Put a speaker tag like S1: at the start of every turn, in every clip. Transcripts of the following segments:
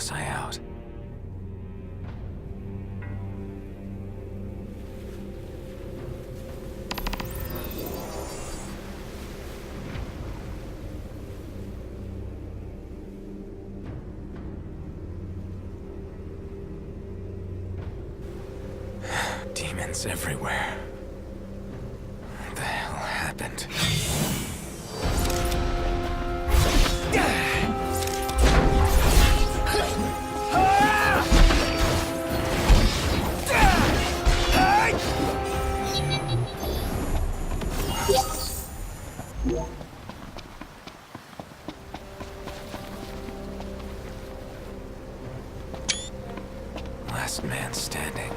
S1: was I out? Demons everywhere. What the hell happened? Last man standing.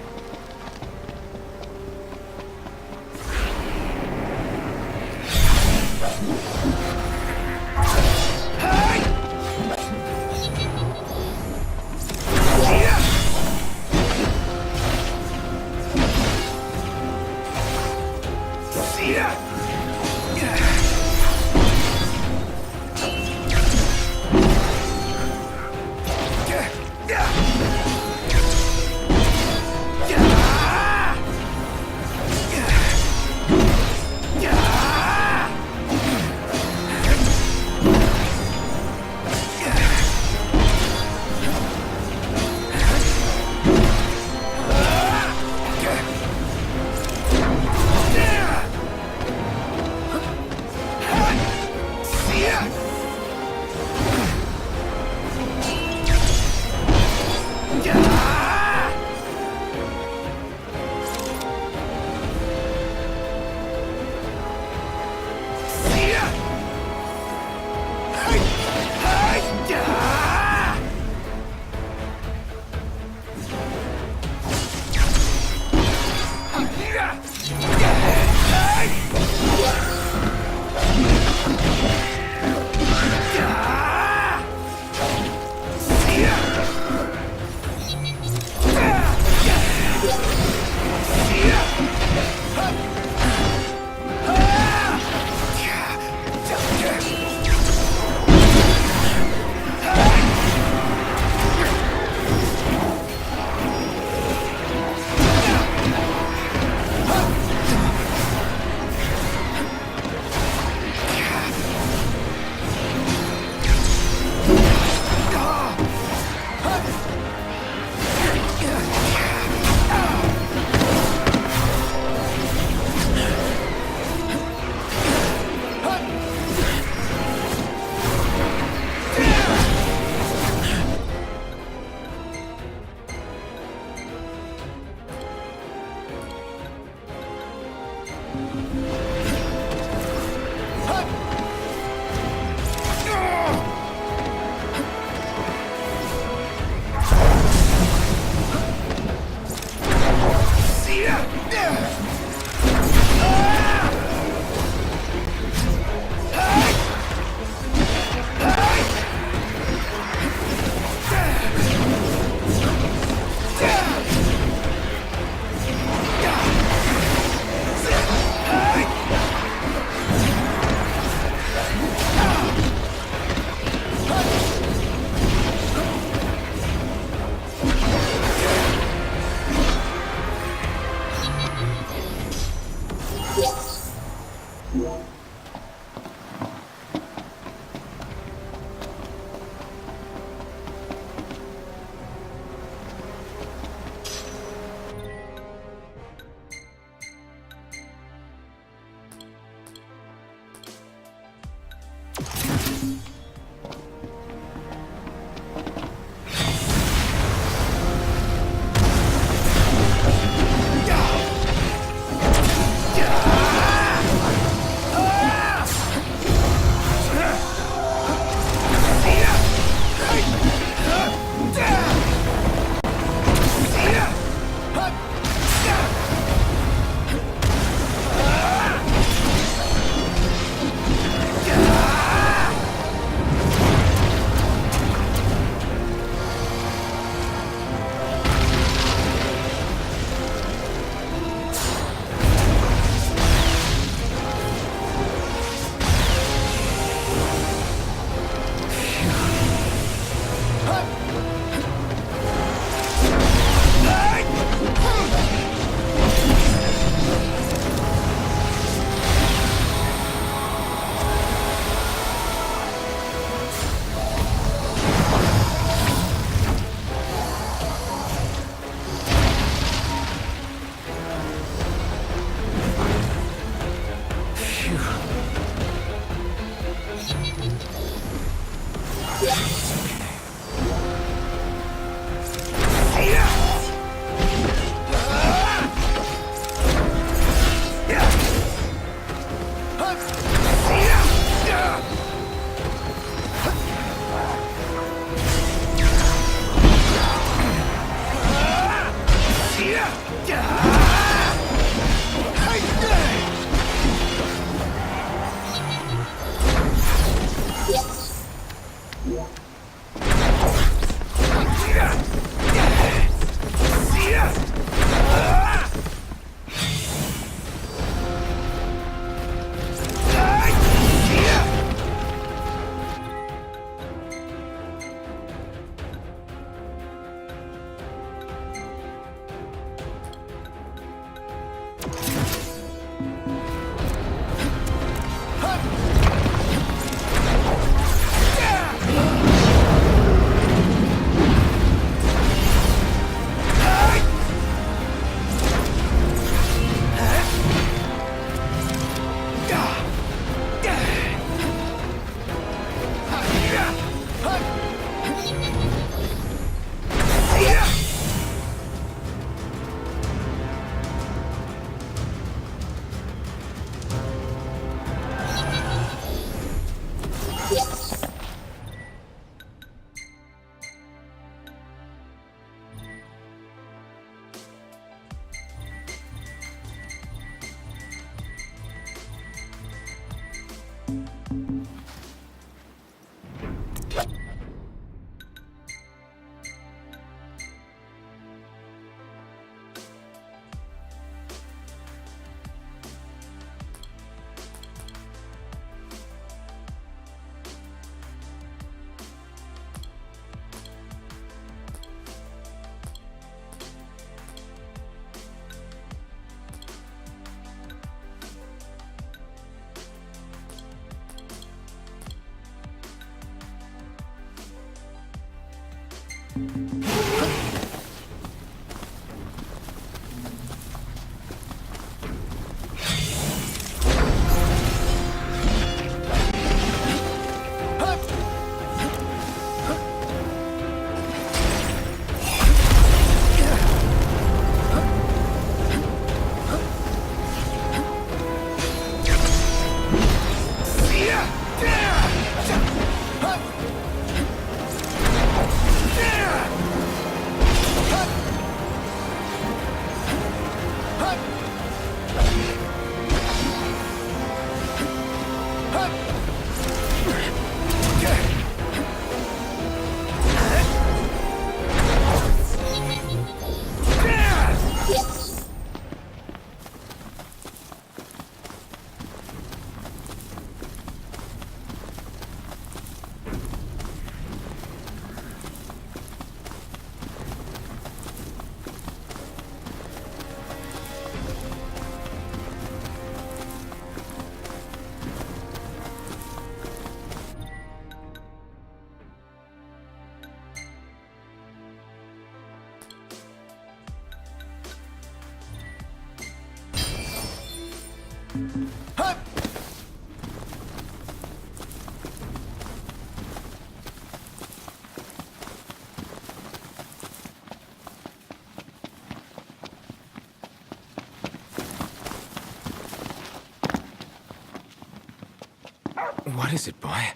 S1: What is it, boy?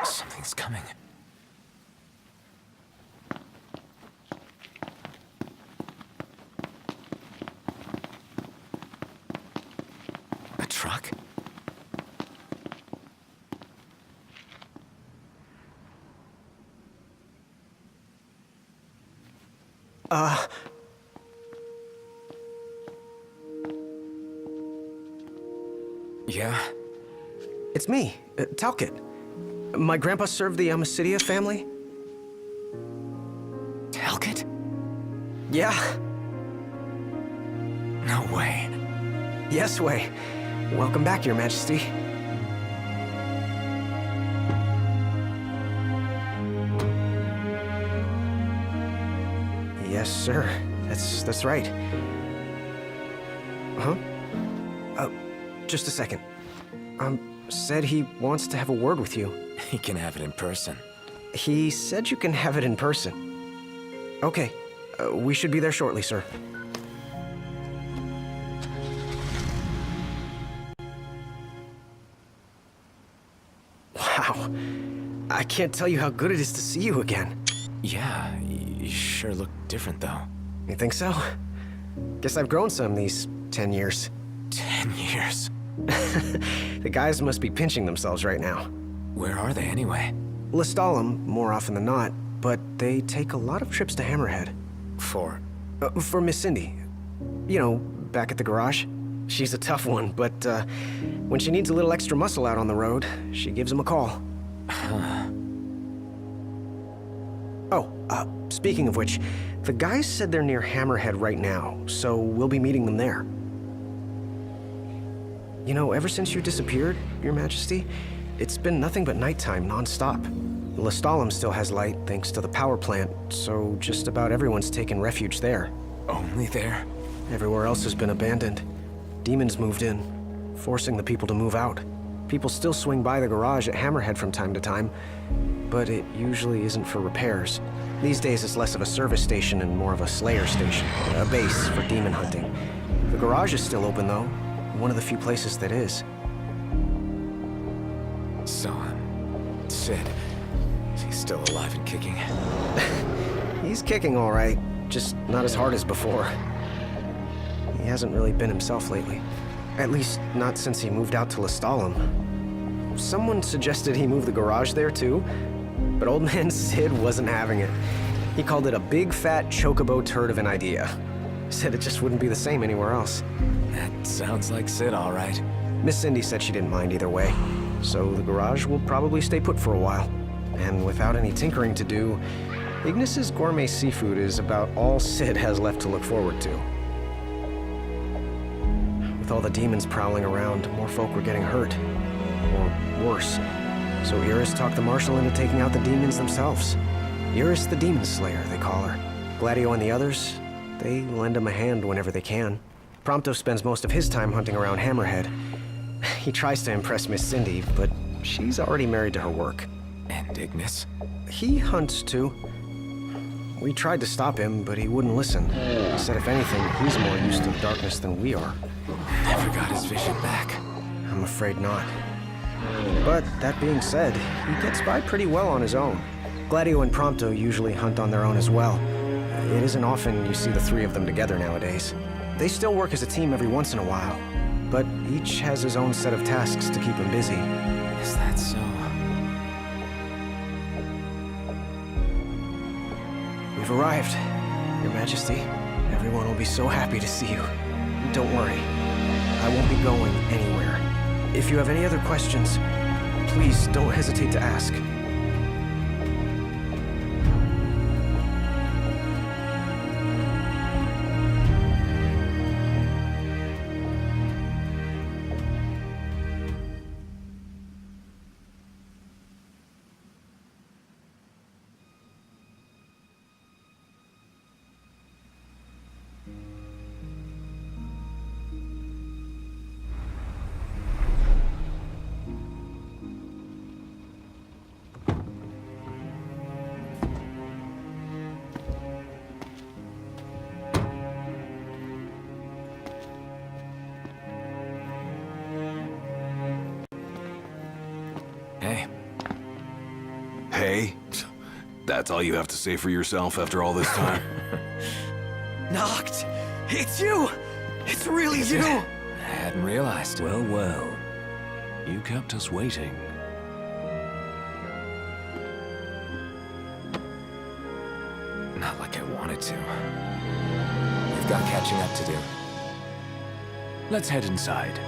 S1: Something's coming. A truck? Yeah?
S2: It's me, Talcott. My grandpa served the Amicidia family.
S1: Talcott?
S2: Yeah.
S1: No way.
S2: Yes way. Welcome back, Your Majesty. Yes, sir. That's right. Huh? Just a second. Said he wants to have a word with you.
S1: He can have it in person.
S2: He said you can have it in person. Okay. We should be there shortly, sir. Wow. I can't tell you how good it is to see you again.
S1: Yeah, you sure look different, though.
S2: You think so? Guess I've grown some these 10 years.
S1: 10 years.
S2: The guys must be pinching themselves right now.
S1: Where are they, anyway?
S2: Lestalem, more often than not, but they take a lot of trips to Hammerhead. For Miss Cindy. You know, back at the garage. She's a tough one, but when she needs a little extra muscle out on the road, she gives him a call. Speaking of which, the guys said they're near Hammerhead right now, so we'll be meeting them there. You know, ever since you disappeared, Your Majesty, it's been nothing but nighttime non-stop. Lestalem still has light thanks to the power plant, so just about everyone's taken refuge there.
S1: Only there?
S2: Everywhere else has been abandoned. Demons moved in, forcing the people to move out. People still swing by the garage at Hammerhead from time to time, but it usually isn't for repairs. These days it's less of a service station and more of a slayer station, a base for demon hunting. The garage is still open though, one of the few places that is.
S1: So, Sid. Is he still alive and kicking?
S2: He's kicking all right, just not as hard as before. He hasn't really been himself lately. At least, not since he moved out to Lestalem. Someone suggested he move the garage there, too, but old man Sid wasn't having it. He called it a big, fat, chocobo turd of an idea. Said it just wouldn't be the same anywhere else.
S1: That sounds like Sid, all right.
S2: Miss Cindy said she didn't mind either way, so the garage will probably stay put for a while. And without any tinkering to do, Ignis's gourmet seafood is about all Sid has left to look forward to. With all the demons prowling around, more folk were getting hurt. Or worse. So Iris talked the Marshal into taking out the demons themselves. Iris the Demon Slayer, they call her. Gladio and the others, they lend him a hand whenever they can. Prompto spends most of his time hunting around Hammerhead. He tries to impress Miss Cindy, but she's already married to her work.
S1: And Ignis?
S2: He hunts too. We tried to stop him, but he wouldn't listen. He said if anything, he's more used to the darkness than we are.
S1: Never got his vision back.
S2: I'm afraid not. But that being said, he gets by pretty well on his own. Gladio and Prompto usually hunt on their own as well. It isn't often you see the three of them together nowadays. They still work as a team every once in a while, but each has his own set of tasks to keep him busy.
S1: Is that so?
S2: We've arrived, Your Majesty. Everyone will be so happy to see you. Don't worry, I won't be going anywhere. If you have any other questions, please don't hesitate to ask.
S1: Hey.
S3: Hey? That's all you have to say for yourself after all this time?
S4: Knocked! It's you! It's really you!
S1: I hadn't realized.
S5: Well, well. You kept us waiting.
S1: Not like I wanted to. We've got catching up to do.
S5: Let's head inside.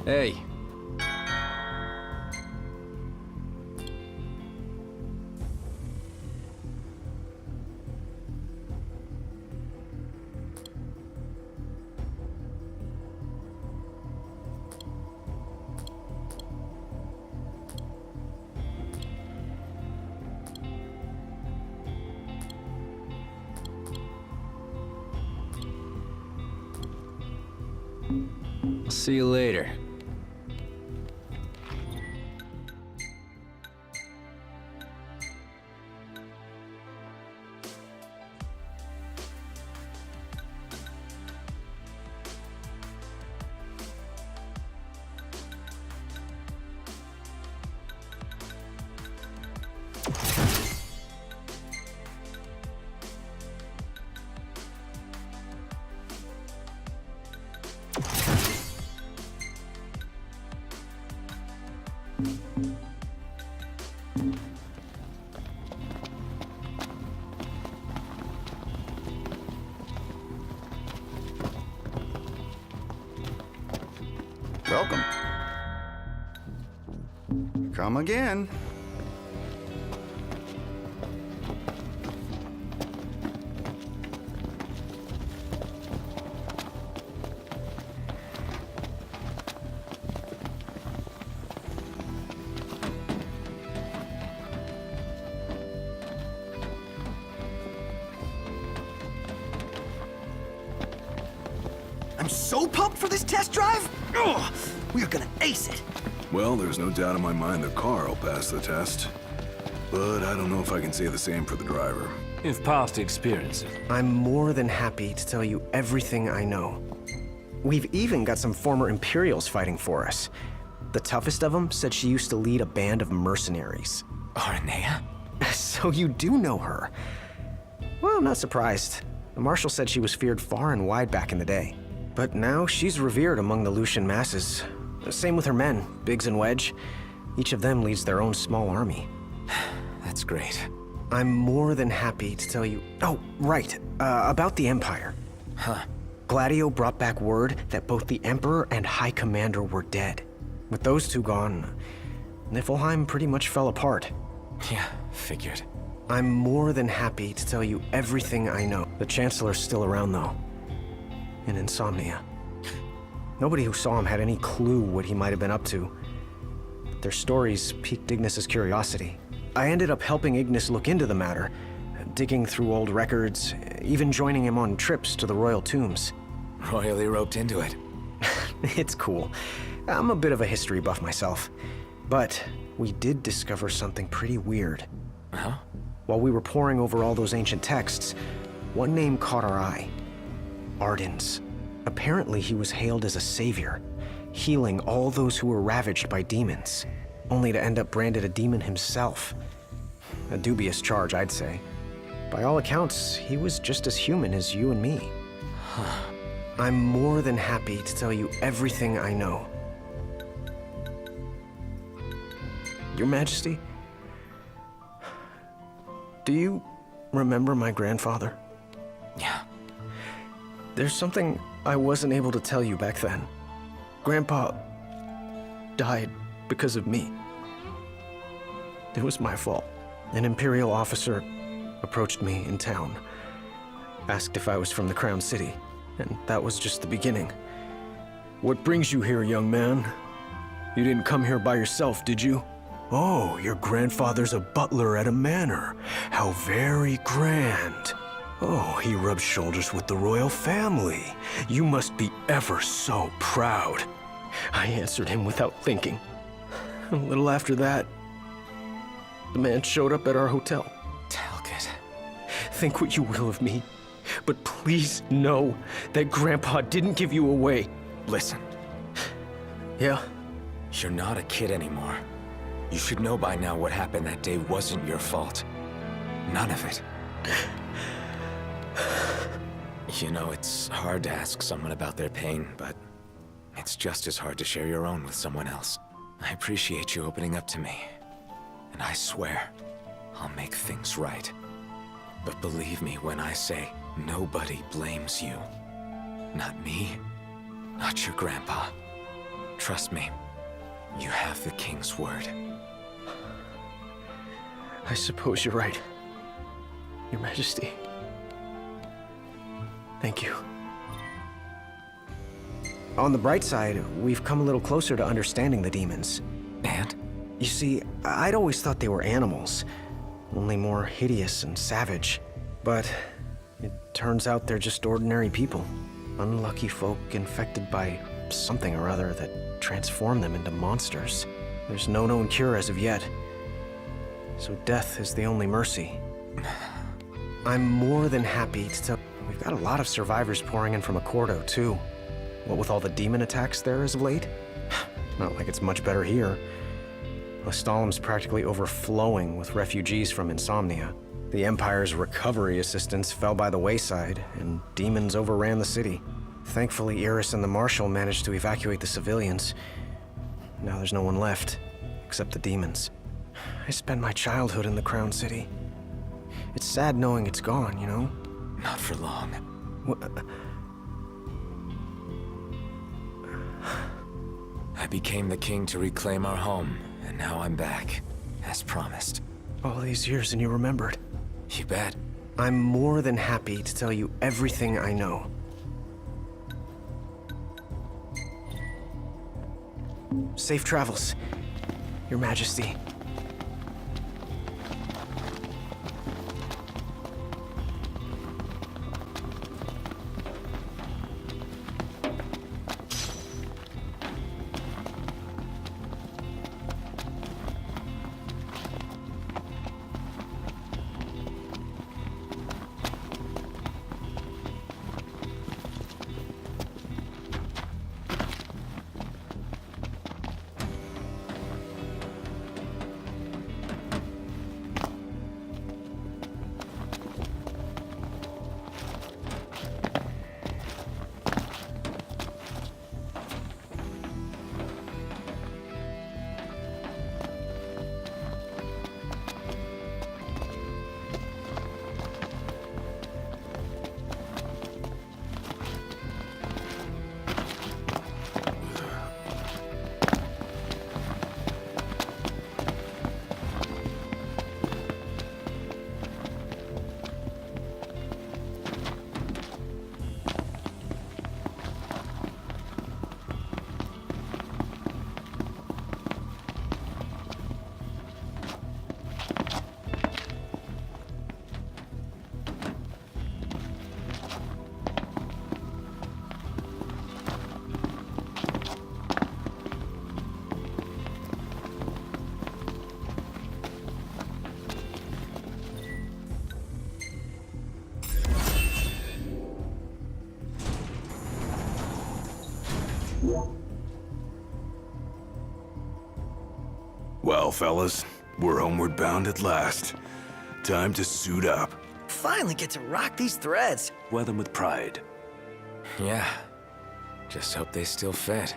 S1: Hey. I'll see you later.
S6: Welcome. Come again.
S4: I'm so pumped for this test drive! Ugh, we are gonna ace it!
S3: Well, there's no doubt in my mind the car will pass the test. But I don't know if I can say the same for the driver.
S5: If past experiences.
S2: I'm more than happy to tell you everything I know. We've even got some former Imperials fighting for us. The toughest of them said she used to lead a band of mercenaries.
S1: Aranea?
S2: So you do know her. Well, I'm not surprised. The Marshal said she was feared far and wide back in the day. But now she's revered among the Lucian masses. Same with her men, Biggs and Wedge. Each of them leads their own small army.
S1: That's great.
S2: I'm more than happy to tell you... Oh, right. About the Empire.
S1: Huh.
S2: Gladio brought back word that both the Emperor and High Commander were dead. With those two gone, Niflheim pretty much fell apart.
S1: Yeah, figured.
S2: I'm more than happy to tell you everything I know. The Chancellor's still around, though. In Insomnia. Nobody who saw him had any clue what he might have been up to. Their stories piqued Ignis's curiosity. I ended up helping Ignis look into the matter, digging through old records, even joining him on trips to the royal tombs.
S1: Royally roped into it.
S2: It's cool. I'm a bit of a history buff myself. But we did discover something pretty weird.
S1: Huh?
S2: While we were poring over all those ancient texts, one name caught our eye. Ardens. Apparently he was hailed as a savior, healing all those who were ravaged by demons, only to end up branded a demon himself. A dubious charge, I'd say. By all accounts, he was just as human as you and me. I'm more than happy to tell you everything I know. Your Majesty, do you remember my grandfather?
S1: Yeah.
S2: There's something I wasn't able to tell you back then. Grandpa died because of me. It was my fault. An Imperial officer approached me in town, asked if I was from the Crown City, and that was just the beginning. What brings you here, young man? You didn't come here by yourself, did you? Oh, your grandfather's a butler at a manor. How very grand. Oh, he rubs shoulders with the royal family. You must be ever so proud. I answered him without thinking. A little after that, the man showed up at our hotel.
S1: Talcott.
S2: Think what you will of me, but please know that Grandpa didn't give you away.
S1: Listen,
S2: Yeah?
S1: you're not a kid anymore. You should know by now what happened that day wasn't your fault. None of it. You know, it's hard to ask someone about their pain, but it's just as hard to share your own with someone else. I appreciate you opening up to me, and I swear I'll make things right. But believe me when I say nobody blames you. Not me, not your grandpa. Trust me, you have the King's word.
S2: I suppose you're right. Your Majesty. Thank you. On the bright side, we've come a little closer to understanding the demons.
S1: And?
S2: You see, I'd always thought they were animals, only more hideous and savage. But it turns out they're just ordinary people. Unlucky folk infected by something or other that transformed them into monsters. There's no known cure as of yet. So death is the only mercy. I'm more than happy to tell... We've got a lot of survivors pouring in from Accordo, too. What with all the demon attacks there as of late? Not like it's much better here. Ostalem's practically overflowing with refugees from Insomnia. The Empire's recovery assistance fell by the wayside, and demons overran the city. Thankfully, Iris and the Marshal managed to evacuate the civilians. Now there's no one left, except the demons. I spent my childhood in the Crown City. It's sad knowing it's gone, you know?
S1: Not for long. became the king to reclaim our home, and now I'm back, as promised.
S2: All these years and you remembered.
S1: You bet.
S2: I'm more than happy to tell you everything I know. Safe travels, Your Majesty.
S3: Well, fellas, we're homeward bound at last. Time to suit up.
S4: Finally get to rock these threads.
S5: Wear them with pride.
S1: Yeah. Just hope they still fit.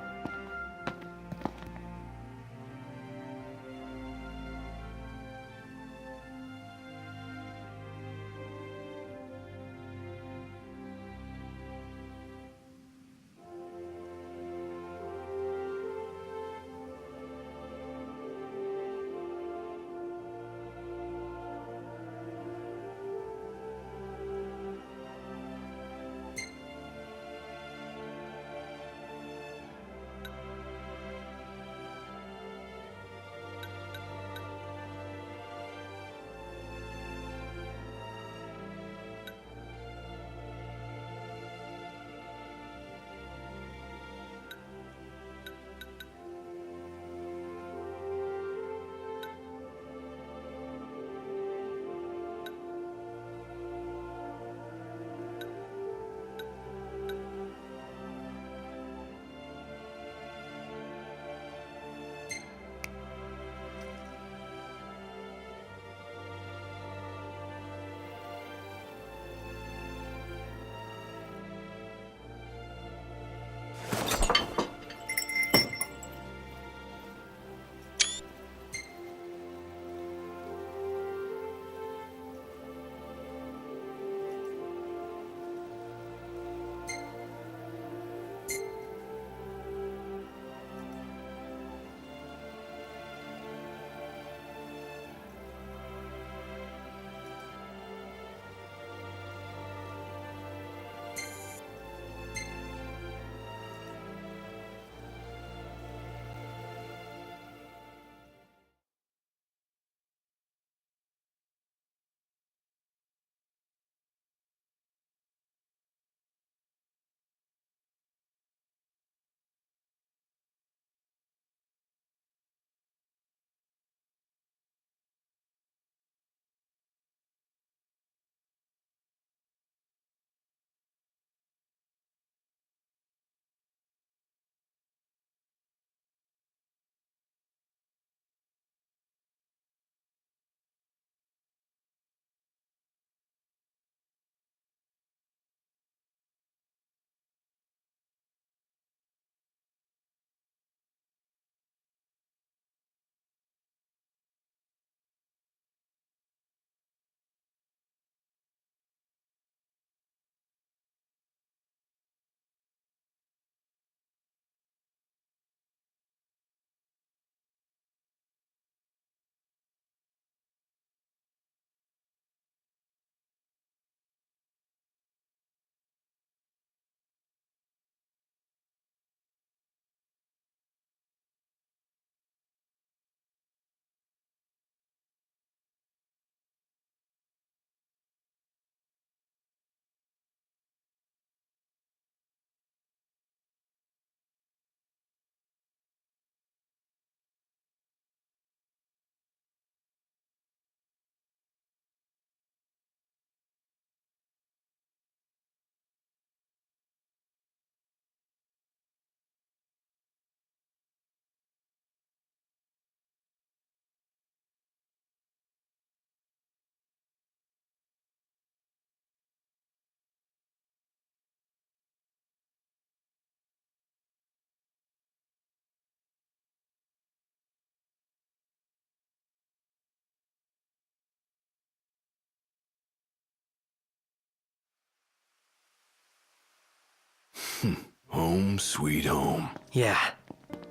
S3: Home sweet home.
S4: Yeah,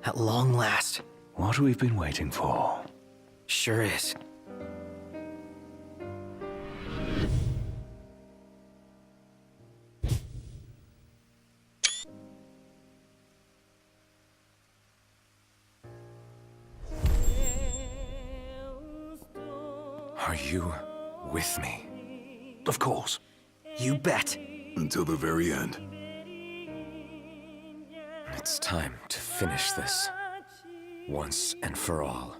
S4: at long last.
S5: What we've been waiting for.
S4: Sure is.
S1: Are you with me?
S5: Of course.
S4: You bet.
S3: Until the very end.
S1: It's time to finish this. Once and for all.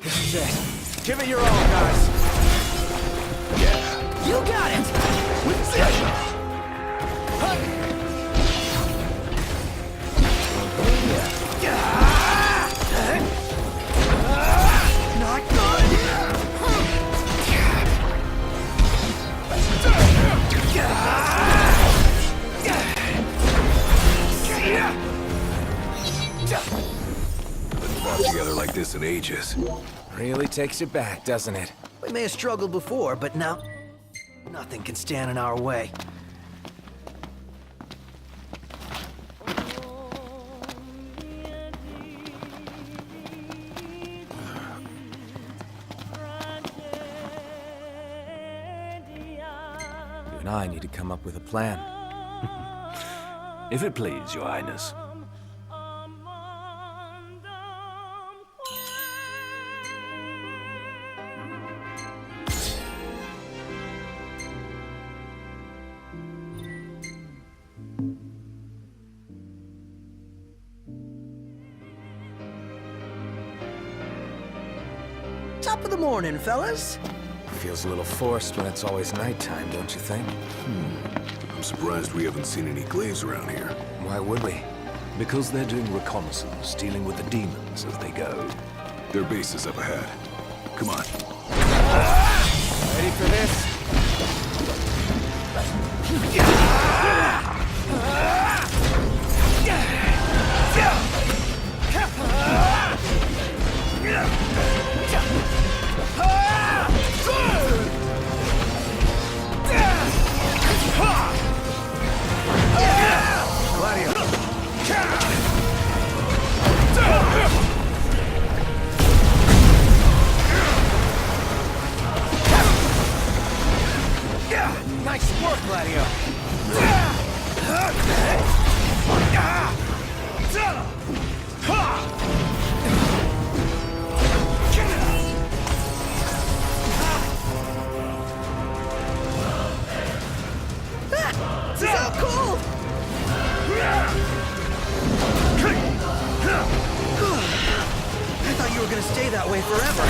S4: This is it. Give it your all, guys. Yeah. You got it!
S3: With pleasure.
S4: Not good!
S3: Haven't fought together like this in ages.
S1: Really takes you back, doesn't it?
S4: We may have struggled before, but now nothing can stand in our way.
S1: You and I need to come up with a plan.
S5: If it please, Your Highness.
S4: Top of the morning, fellas.
S1: Feels a little forced when it's always nighttime, don't you think?
S3: I'm surprised we haven't seen any glaives around here.
S1: Why would we?
S5: Because they're doing reconnaissance, dealing with the demons as they go.
S3: Their base is up ahead. Come on.
S1: Ready for this?
S4: Nice work, Gladio. So cool! I thought you were gonna stay that way forever.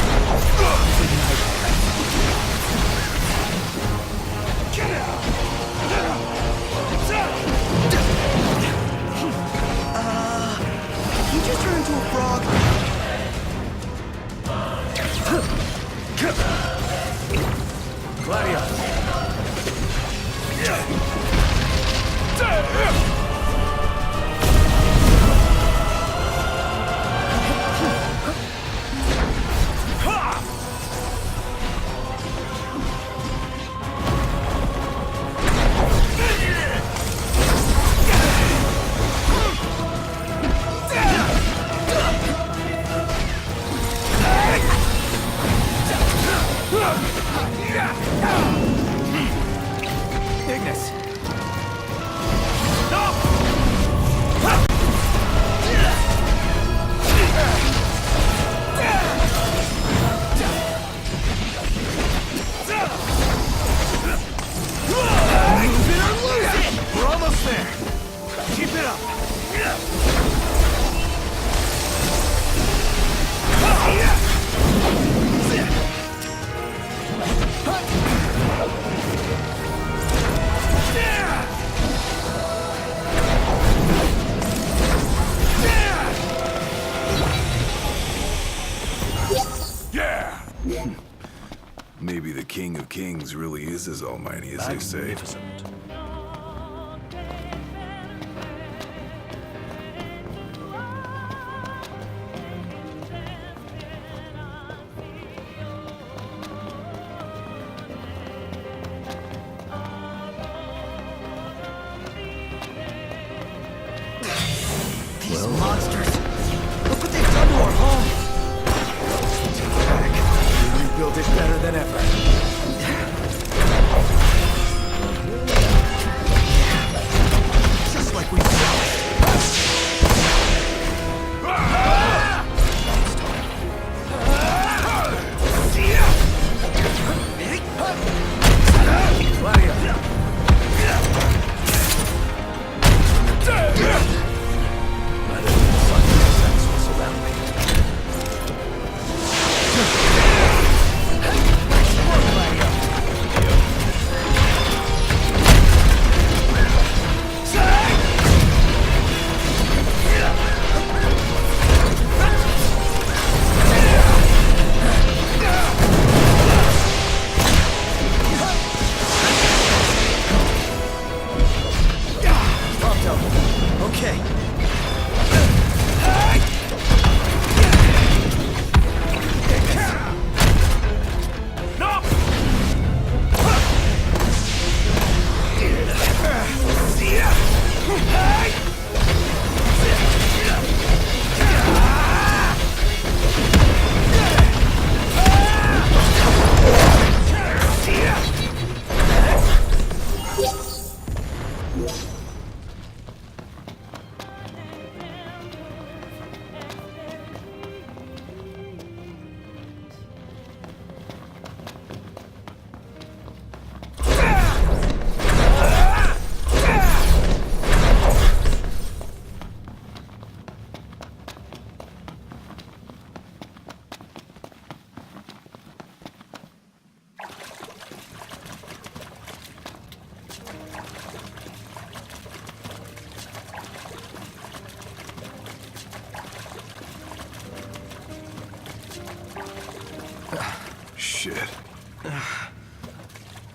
S4: He just turned into a frog.
S1: Gladio! Ignis!
S4: We're almost there. Keep it up.
S3: Maybe the King of Kings really is as almighty as they say.
S5: Magnificent.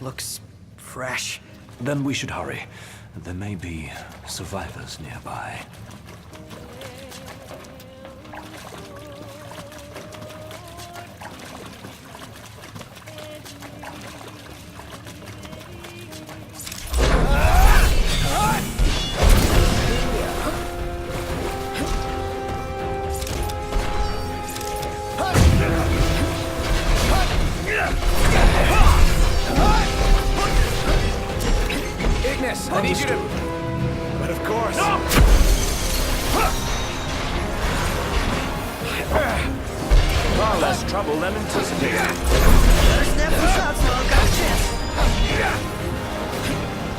S4: Looks fresh.
S5: Then we should hurry. There may be survivors nearby.
S1: I need you to... But of course...
S5: Far less trouble than anticipated.
S4: Better snap some shots while I've got a chance.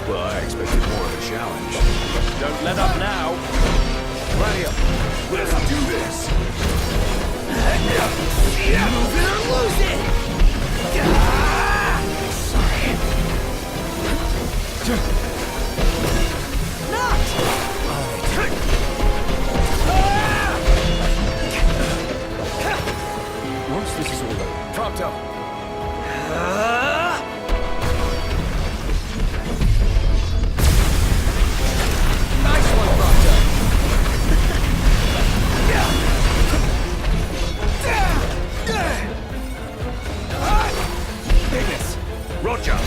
S3: Well, I expected more of a challenge.
S5: Don't let up now.
S3: Gladio, let's do this!
S4: Move it or lose it!
S5: Once this is all over,
S1: Prompto! Nice one, Prompto! Ignis!
S5: Roger.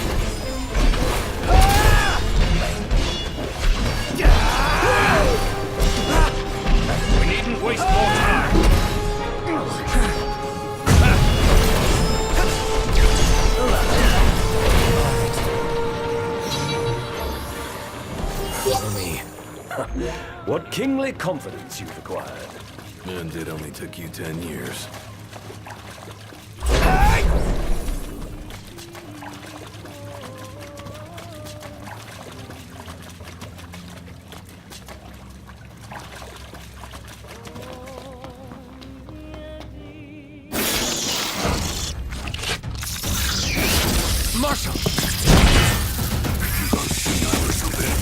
S5: We needn't waste more time.
S1: Follow me.
S5: What kingly confidence you've acquired.
S3: And it only took you 10 years.
S1: Marshal!
S3: You gonna senile or something?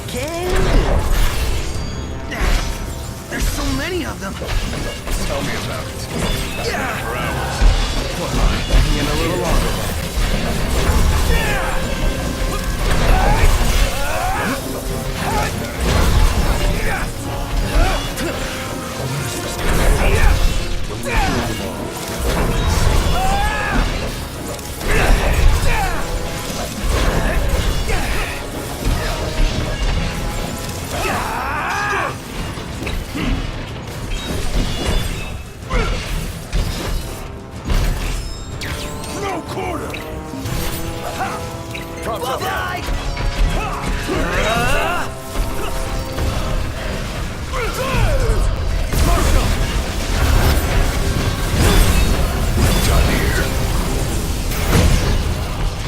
S4: Can do. There's so many of them.
S3: Tell me about it. For hours.
S1: Hanging a little longer.
S3: No quarter!
S1: Prompto!
S4: Bye-bye!
S3: Done here.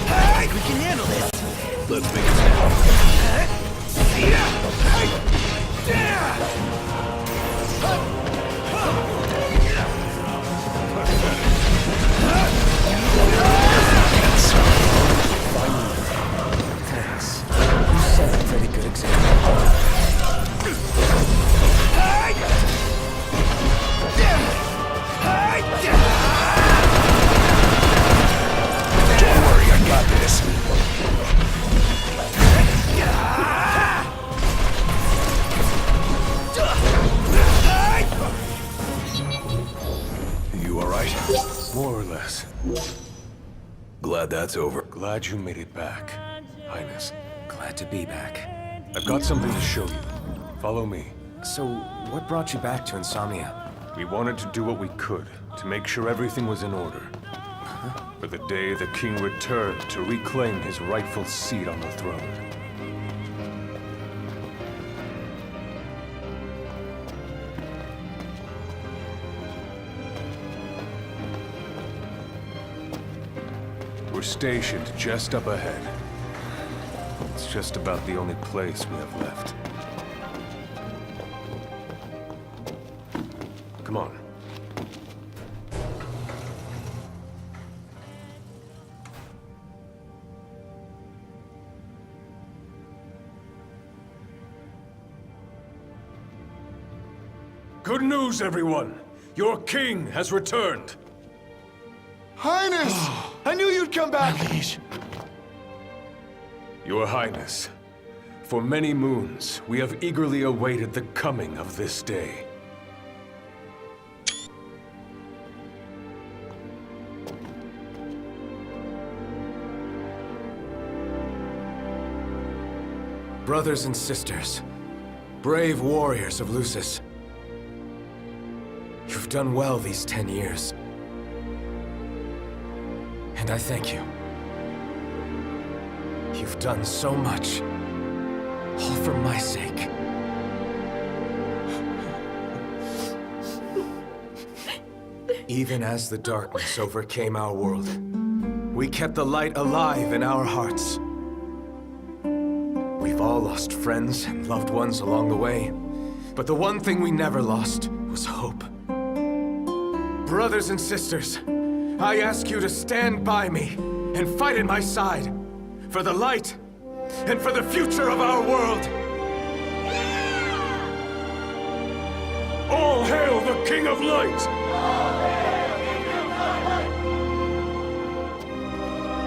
S4: I think we can handle this.
S3: Let's make it happen.
S1: Thanks. You set a pretty good example.
S3: Don't worry, I got this. You alright?
S6: More or less.
S3: Glad that's over.
S6: Glad you made it back, Highness.
S1: Glad to be back.
S6: I've got something to show you. Follow me.
S1: So, what brought you back to Insomnia?
S6: We wanted to do what we could to make sure everything was in order. For the day the king returned to reclaim his rightful seat on the throne. We're stationed just up ahead. It's just about the only place we have left. Come on. Good news, everyone! Your king has returned!
S7: Highness! I knew you'd come back!
S6: Your Highness, for many moons, we have eagerly awaited the coming of this day.
S1: Brothers and sisters, brave warriors of Lucis, you've done well these 10 years. And I thank you. You've done so much, all for my sake. Even as the darkness overcame our world, we kept the light alive in our hearts. We've all lost friends and loved ones along the way, but the one thing we never lost was hope. Brothers and sisters, I ask you to stand by me and fight at my side for the light and for the future of our world.
S6: All hail the King of Light!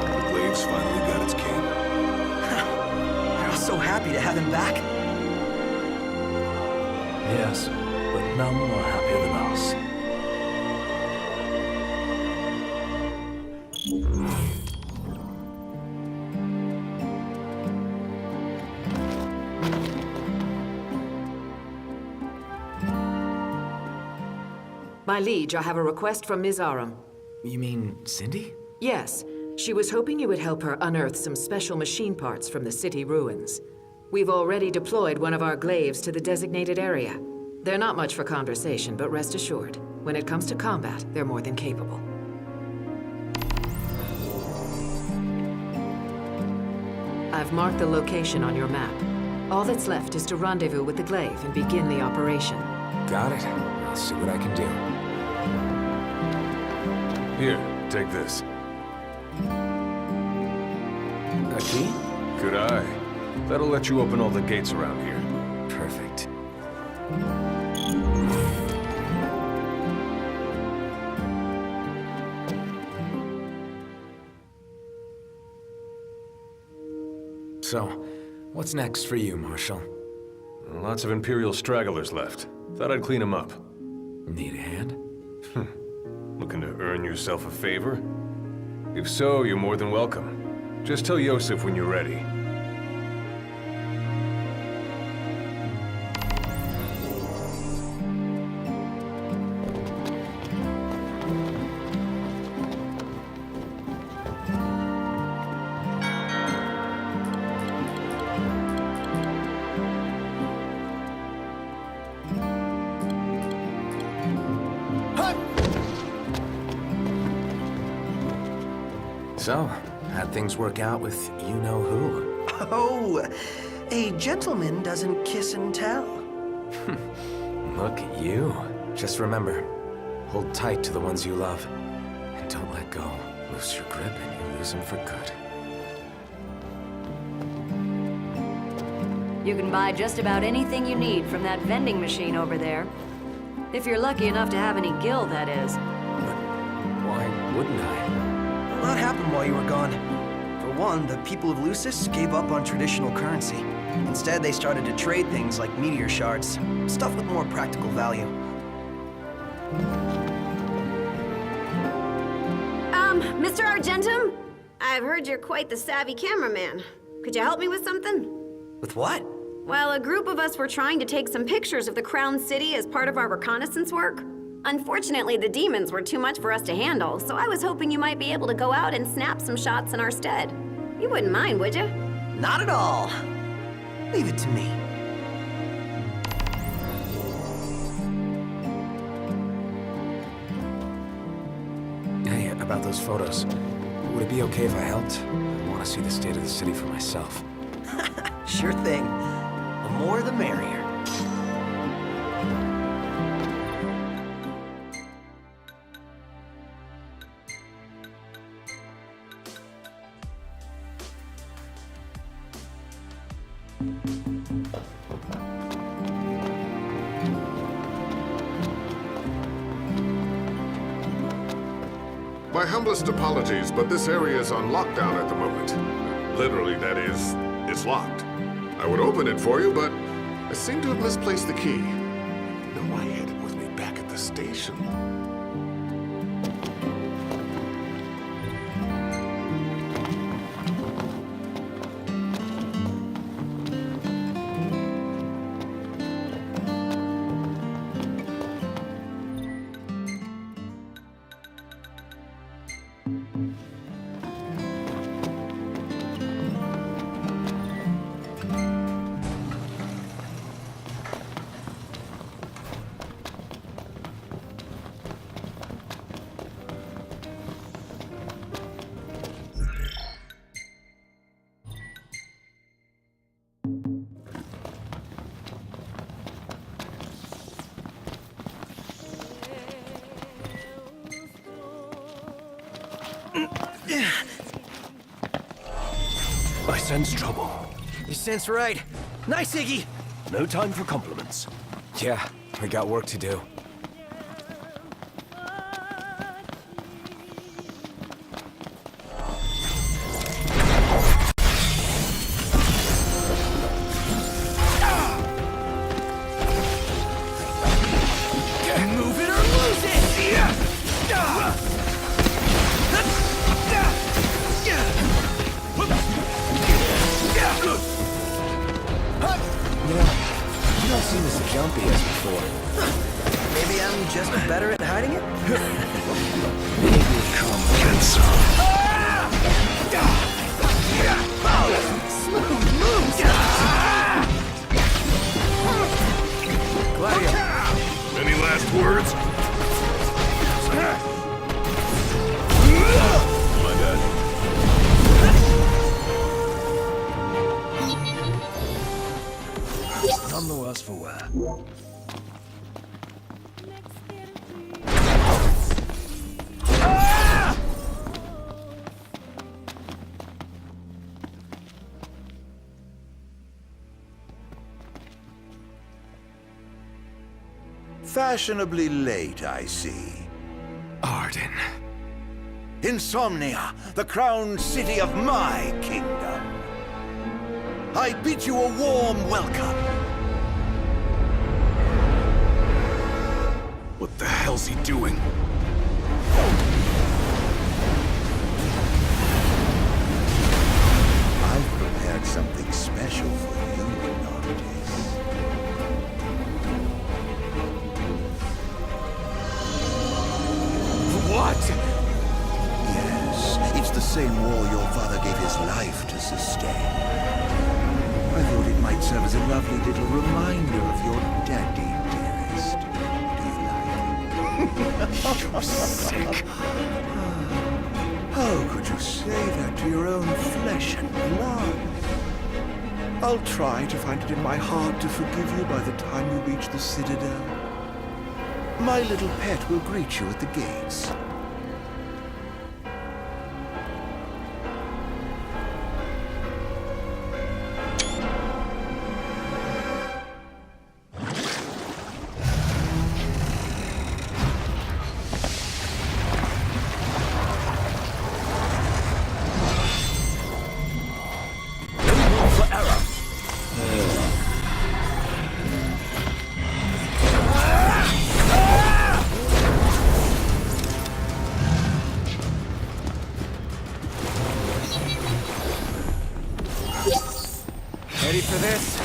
S3: The Glaive's finally got its king.
S4: I was so happy to have him back.
S5: Yes, but none are happier than us.
S8: My liege, I have a request from Ms. Aram.
S1: You mean Cindy?
S8: Yes, she was hoping you would help her unearth some special machine parts from the city ruins. We've already deployed one of our glaives to the designated area. They're not much for conversation, but rest assured, when it comes to combat, they're more than capable. I've marked the location on your map. All that's left is to rendezvous with the glaive and begin the operation.
S1: Got it. I'll see what I can do.
S6: Here, take this.
S1: A key?
S6: Good eye. That'll let you open all the gates around here.
S1: Perfect. So, what's next for you, Marshal?
S6: Lots of Imperial stragglers left. Thought I'd clean them up.
S1: Need a hand?
S6: Looking to earn yourself a favor? If so, you're more than welcome. Just tell Yosef when you're ready.
S1: So, how'd things work out with you-know-who?
S4: Oh, a gentleman doesn't kiss and tell.
S1: Look at you. Just remember, hold tight to the ones you love. And don't let go. Lose your grip and you lose them for good.
S9: You can buy just about anything you need from that vending machine over there. If you're lucky enough to have any gil, that is.
S1: But why wouldn't I?
S4: A lot happened while you were gone. For one, the people of Lucis gave up on traditional currency. Instead, they started to trade things like meteor shards, stuff with more practical value.
S10: Mr. Argentum? I've heard you're quite the savvy cameraman. Could you help me with something?
S4: With what?
S10: Well, a group of us were trying to take some pictures of the Crown City as part of our reconnaissance work. Unfortunately, the demons were too much for us to handle, so I was hoping you might be able to go out and snap some shots in our stead. You wouldn't mind, would you?
S4: Not at all. Leave it to me.
S1: Hey, about those photos. Would it be okay if I helped? I want to see the state of the city for myself.
S4: Sure thing. The more the merrier.
S7: My
S11: My humblest apologies, but this area is on lockdown at the moment. Literally, that is, it's locked. I would open it for you, but I seem to have misplaced the key. No, I had it with me back at the station.
S5: I sense trouble.
S4: You sense right. Nice, Iggy!
S5: No time for compliments.
S1: Yeah, we got work to do.
S4: Move it or lose it!
S1: You don't seem as jumpy as before.
S4: Maybe I'm just better at hiding it?
S1: Maybe come get some.
S4: Smooth moves! Gladio.
S11: Any last words? My bad.
S5: None the worse for wear.
S12: Fashionably late, I see.
S1: Arden.
S12: Insomnia, the crown city of my kingdom. I bid you a warm welcome.
S3: What the hell's he doing?
S12: I've prepared something special for you, Nartis.
S1: What?
S12: Yes, it's the same war your father gave his life to sustain. I thought it might serve as a lovely little reminder of your daddy, dearest. Do you like it?
S1: You're sick.
S12: How could you say that to your own flesh and blood? I'll try to find it in my heart to forgive you by the time you reach the Citadel. My little pet will greet you at the gates.
S4: Ready for this?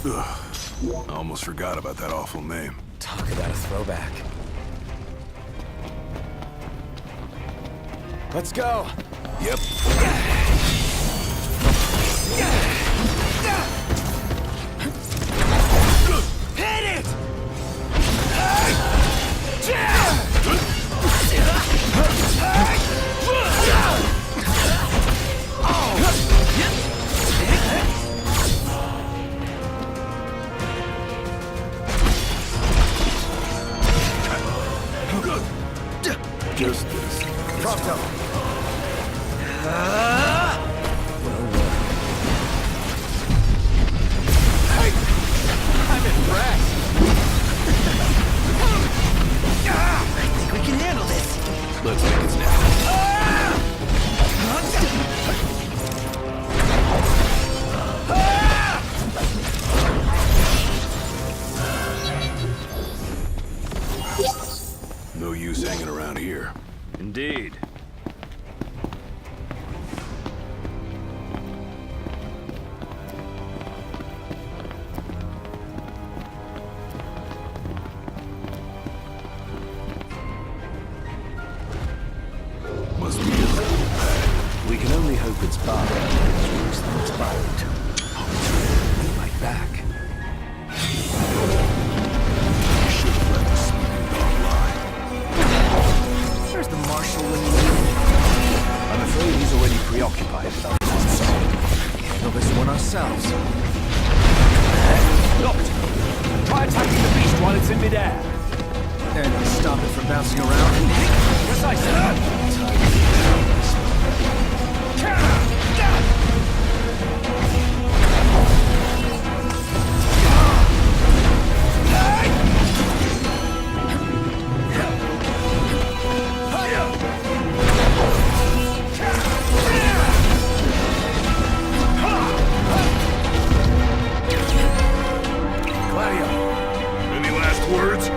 S3: Ugh. I almost forgot about that awful name.
S1: Talk about a throwback. Let's go!
S3: Yep.
S1: Hit it!
S3: Just this.
S1: Pronto. I'm impressed.
S4: I think we can handle this.
S3: Let's make it snap. No use hanging around here.
S5: Indeed.
S3: Must be a little bad.
S5: We can only hope it's bad. It's things bad. Right back.
S3: Should have let the smoking dog lie.
S4: Where's the marshal when you need him?
S5: I'm afraid he's already preoccupied with our thoughts.
S1: Handle this one ourselves.
S5: Locked! Try attacking the beast while it's in midair.
S1: And stop it from bouncing around.
S5: Precisely.
S3: Any last words?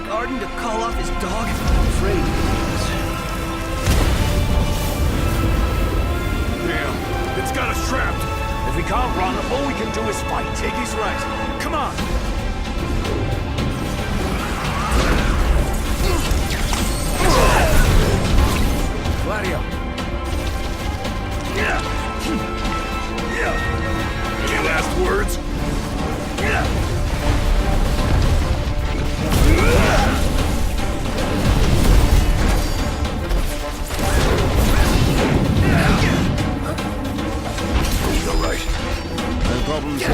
S4: Arden to call off his dog? I'm afraid he is.
S6: Damn, it's got us trapped.
S5: If we can't run, all we can do is fight.
S6: Iggy's right. Come on.
S1: Gladio.
S3: Any last words? He's all right.
S5: No problems here.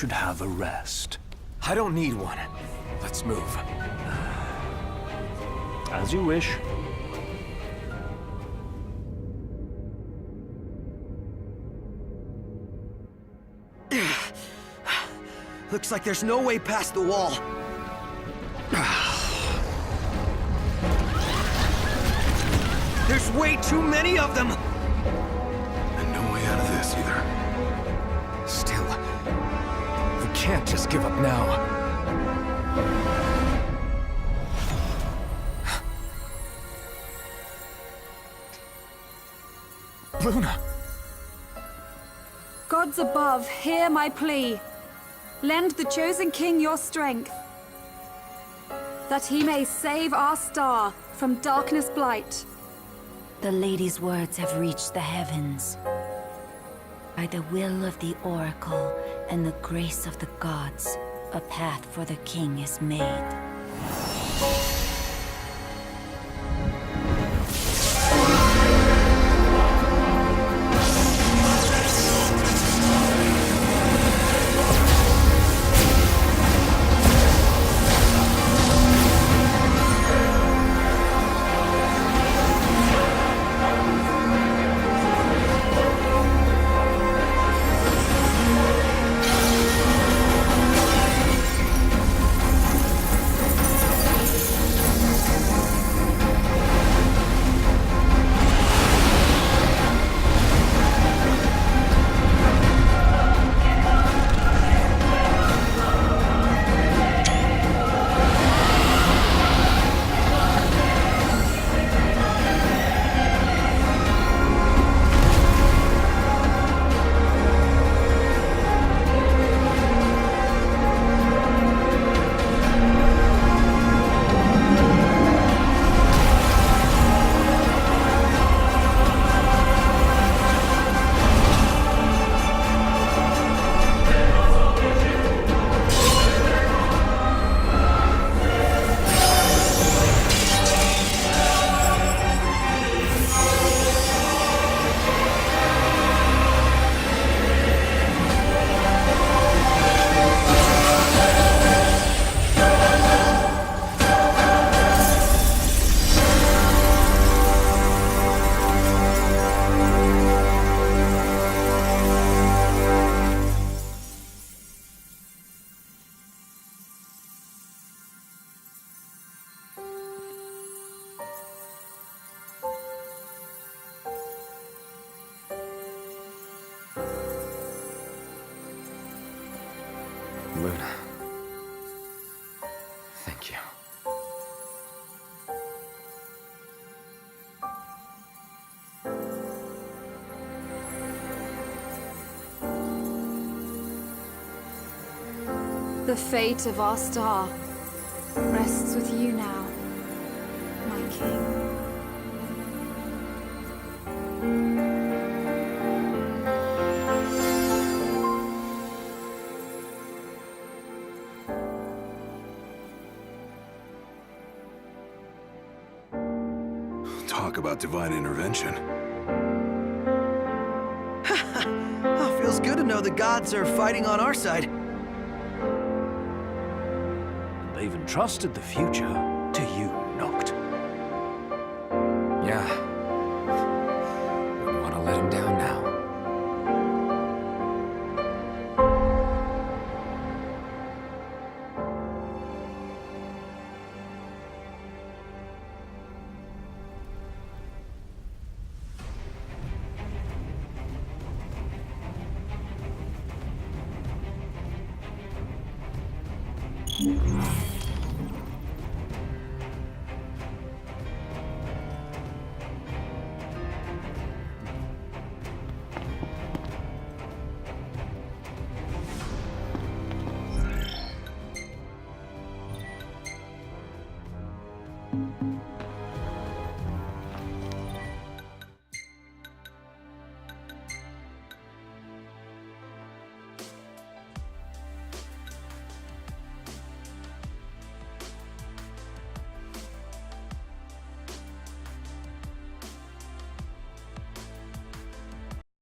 S5: should have a rest.
S1: I don't need one. Let's move.
S5: As you wish.
S4: Looks like there's no way past the wall. There's way too many of them!
S3: And no way out of this either.
S1: Still, we can't just give up now. Luna!
S13: Gods above, hear my plea. Lend the chosen king your strength, that he may save our star from darkness blight.
S14: The lady's words have reached the heavens. By the will of the oracle and the grace of the gods, a path for the king is made.
S1: Luna. Thank you.
S13: The fate of our star rests with you now, my king.
S3: Talk about divine intervention.
S4: Oh, feels good to know the gods are fighting on our side.
S5: They've entrusted the future to you, Noct.
S1: Yeah. Wouldn't want to let him down now.